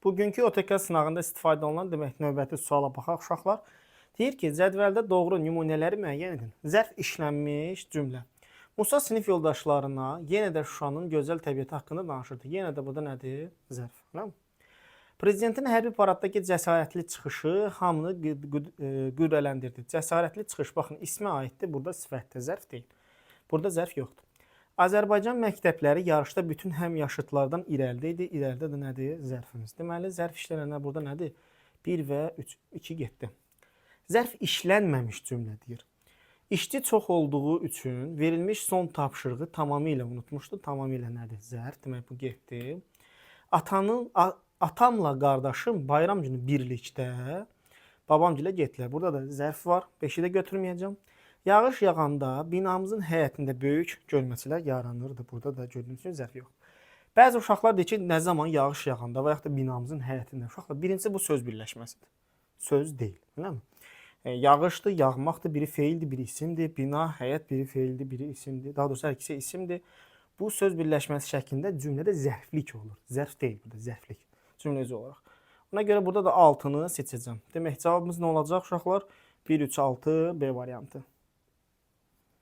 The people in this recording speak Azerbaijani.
Bugünkü OTK sınavında istifadə olunan demək növbəti suala baxaq uşaqlar. Deyir ki, cədvəldə doğru nümunələri müəyyən edin. Zərf işlənmiş cümlə. Musa sinif yoldaşlarına yenə də Şuşanın gözəl təbiəti haqqında danışırdı. Yenə də burada nədir? Zərf. Nə? Prezidentin hərbi paraddakı cəsarətli çıxışı hamını qürrələndirdi. Cəsarətli çıxış, baxın, ismə aiddir, burada sifətdir, zərf deyil. Burada zərf yoxdur. Azərbaycan məktəbləri yarışda bütün həmyaşıtlardan irəlidə idi. İrəlidə də nədir? Zərfimiz. Deməli, zərf işlənənlər burada nədir? 1 və 3, 2 getdi. Zərf işlənməmiş cümlə deyir. İşçi çox olduğu üçün verilmiş son tapşırığı tamamilə unutmuşdu. Tamamilə nədir? Zərf. Demək, bu getdi. Atamla qardaşım bayram günü birlikdə babamgilə getdilər. Burada da zərf var. 5-i də götürməyəcəm. Yağış yağanda binamızın həyətində böyük gölməçələr yaranırdı. Burada da gördüyünüz kimi zərf yox. Bəzi uşaqlar deyir ki, nə zaman yağış yağanda və yaxud da binamızın həyətində. Uşaqlar, birincisi bu söz birləşməsidir. Söz deyil. Eləmi? Yağışdır, yağmaqdır, biri feildir, biri isimdir. Bina, həyət, biri feildir, biri isimdir. Daha doğrusu hər ikisi isimdir. Bu söz birləşməsi şəklində cümlədə zərflik olur. Zərf deyil burada, zərflik. Cümlə özü olaraq. Ona görə burada da altını seçəcəm. Demək, cavabımız nə olacaq uşaqlar? 1, 3, 6, B variantı.